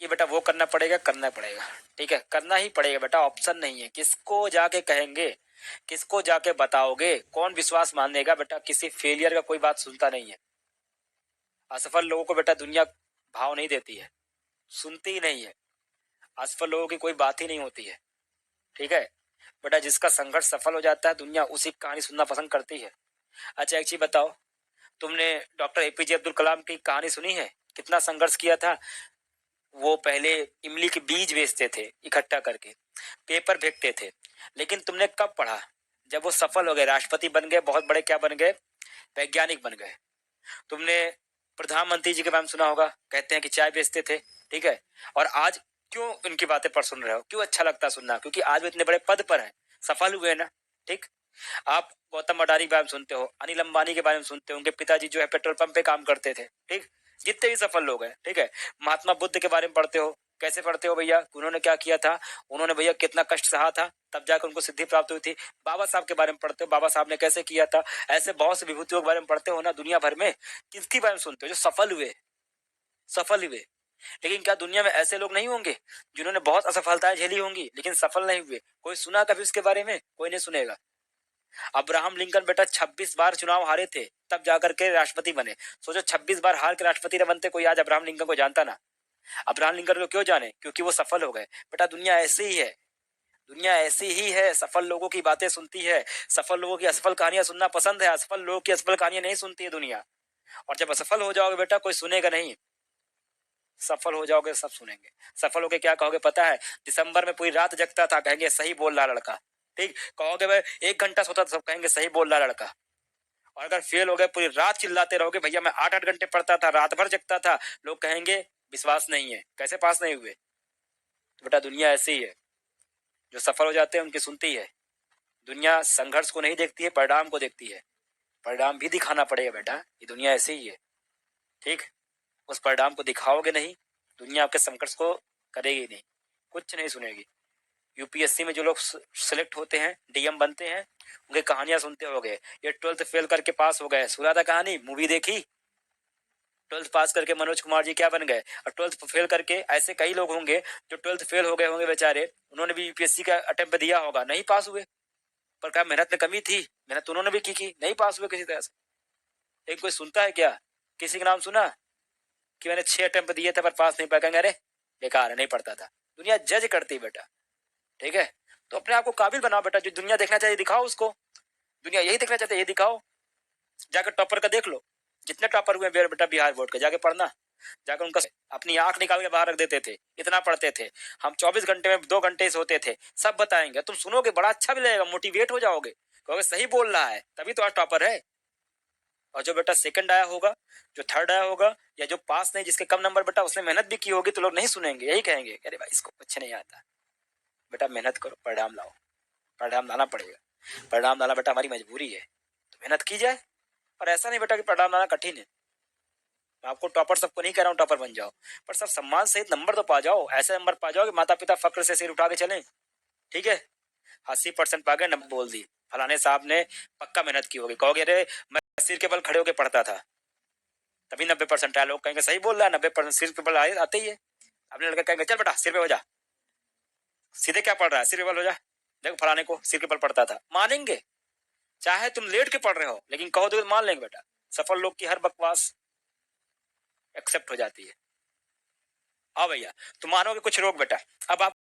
कि बेटा वो करना पड़ेगा, करना पड़ेगा, ठीक है, करना ही पड़ेगा बेटा, ऑप्शन नहीं है। किसको जाके कहेंगे, किसको जाके बताओगे, कौन विश्वास मानेगा बेटा? किसी फेलियर का कोई बात सुनता नहीं है। असफल लोगों को बेटा दुनिया भाव नहीं देती है, सुनती ही नहीं है। असफल लोगों की कोई बात ही नहीं होती है, ठीक है बेटा। जिसका संघर्ष सफल हो जाता है, दुनिया उसी की कहानी सुनना पसंद करती है। अच्छा एक चीज बताओ, तुमने डॉक्टर एपीजे अब्दुल कलाम की कहानी सुनी है? कितना संघर्ष किया था वो। पहले इमली के बीज बेचते थे इकट्ठा करके, पेपर फेंकते थे, लेकिन तुमने कब पढ़ा? जब वो सफल हो गए, राष्ट्रपति बन गए, बहुत बड़े क्या बन गए, वैज्ञानिक बन गए। तुमने प्रधानमंत्री जी के बारे में सुना होगा, कहते हैं कि चाय बेचते थे, ठीक है। और आज क्यों उनकी बातें पर सुन रहे हो, क्यों अच्छा लगता सुनना? क्योंकि आज वो इतने बड़े पद पर है, सफल हुए ना, ठीक। आप गौतम अडानी के बारे में सुनते हो, अनिल अंबानी के बारे में सुनते हो, उनके पिताजी जो है पेट्रोल पंप पे काम करते थे, ठीक। जितने भी सफल लोग हैं, ठीक है। महात्मा बुद्ध के बारे में पढ़ते हो, कैसे पढ़ते हो भैया? उन्होंने क्या किया था, उन्होंने भैया कितना कष्ट सहा था, तब जाकर उनको सिद्धि प्राप्त हुई थी। बाबा साहब के बारे में पढ़ते हो, बाबा साहब ने कैसे किया था। ऐसे बहुत से विभूतियों के बारे में पढ़ते हो ना दुनिया भर में। किसके बारे में सुनते हो? जो सफल हुए, सफल हुए। लेकिन क्या दुनिया में ऐसे लोग नहीं होंगे जिन्होंने बहुत असफलताएं झेली होंगी लेकिन सफल नहीं हुए? कोई सुना कभी उसके बारे में? कोई नहीं सुनेगा। अब्राहम लिंकन बेटा 26 बार चुनाव हारे थे, तब जाकर के राष्ट्रपति बने। सोचो 26 बार हार के राष्ट्रपति न बनते, कोई आज अब्राहम लिंकन को जानता ना। अब्राहम लिंकन को क्यों जाने? क्योंकि वो सफल हो गए। बेटा दुनिया ऐसी ही है, दुनिया ऐसी ही है, सफल लोगों की बातें सुनती है, सफल लोगों की असफल कहानियां सुनना पसंद है। असफल लोगों की असफल कहानियां नहीं सुनती है दुनिया। और जब असफल हो जाओगे बेटा, कोई सुनेगा नहीं। सफल हो जाओगे सब सुनेंगे। सफल होके क्या कहोगे पता है? दिसंबर में पूरी रात जगता था, कहेंगे सही बोल रहा लड़का, ठीक। कहोगे भाई 1 घंटा सोता था, सब कहेंगे सही बोल रहा लड़का। और अगर फेल हो गए, पूरी रात चिल्लाते रहोगे भैया मैं 8-8 घंटे पढ़ता था, रात भर जगता था, लोग कहेंगे विश्वास नहीं है, कैसे पास नहीं हुए? तो बेटा दुनिया ऐसी ही है, जो सफल हो जाते हैं उनकी सुनती है। दुनिया संघर्ष को नहीं देखती है, परिणाम को देखती है। परिणाम भी दिखाना पड़ेगा बेटा, ये दुनिया ऐसी ही है, ठीक। उस परिणाम को दिखाओगे नहीं, दुनिया आपके संघर्ष को करेगी नहीं, कुछ नहीं सुनेगी। यूपीएससी में जो लोग सिलेक्ट होते हैं, डीएम बनते हैं, उनकी कहानियां सुनते होगे। ये 12th फेल करके पास हो गए, सुना था कहानी, मूवी देखी? 12th पास करके मनोज कुमार जी क्या बन गए, और 12th फेल करके ऐसे कई लोग होंगे जो 12th फेल हो गए होंगे बेचारे, उन्होंने भी यूपीएससी का अटेम्प्ट दिया होगा, नहीं पास हुए। पर क्या मेहनत में कमी थी? मेहनत उन्होंने भी की, नहीं पास हुए किसी तरह से। लेकिन कोई सुनता है क्या? किसी का नाम सुना कि मैंने 6 अटेम्प्ट दिए थे पर पास नहीं पाया? अरे बेकार है, नहीं पढ़ता था। दुनिया जज करती बेटा, ठीक है। तो अपने आप को काबिल बनाओ बेटा, जो दुनिया देखना चाहिए दिखाओ उसको। दुनिया यही देखना चाहते है, ये दिखाओ। जाकर टॉपर का देख लो, जितने टॉपर हुए बेटा बिहार बोर्ड के, जाके पढ़ना। जाकर उनका अपनी आंख निकाल के बाहर रख देते थे, इतना पढ़ते थे। हम 24 घंटे में 2 घंटे से होते थे, सब बताएंगे, तुम सुनोगे, बड़ा अच्छा भी लगेगा, मोटिवेट हो जाओगे, कहोगे सही बोल रहा है, तभी तो आज टॉपर है। और जो बेटा सेकंड आया होगा, जो थर्ड आया होगा, या जो पास नहीं, जिसके कम नंबर, बेटा उसने मेहनत भी की होगी, तो लोग नहीं सुनेंगे, यही कहेंगे अरे भाई इसको कुछ नहीं आता। बेटा मेहनत करो, परिणाम लाओ, परिणाम लाना पड़ेगा। परिणाम लाना बेटा हमारी मजबूरी है, तो मेहनत की जाए। और ऐसा नहीं बेटा कि परिणाम लाना कठिन है। मैं आपको टॉपर सबको नहीं कह रहा हूँ टॉपर बन जाओ, पर सब सम्मान सहित नंबर तो पा जाओ, ऐसे नंबर पा जाओ कि माता पिता फक्र से सिर उठा के चले, ठीक है। 80% पा गए, 90 बोल दी, फलाने साहब ने पक्का मेहनत की होगी। कहोगे अरे मैं सिर के बल खड़े होकर पढ़ता था, तभी 90% आया। लोग कहेंगे सही बोल रहा है, 90% सिर के बल आते ही है। अपने लड़का कहेंगे चल बेटा सिर पे हो जा, सीधे क्या पढ़ रहा है, सिर पे बल हो जा, देखो फलाने को सिर के बल पढ़ता था, मानेंगे। चाहे तुम लेट के पढ़ रहे हो, लेकिन कहो तो मान लेंगे बेटा। सफल लोग की हर बकवास एक्सेप्ट हो जाती है। हाँ भैया, तुम मानोगे कुछ लोग बेटा। अब आप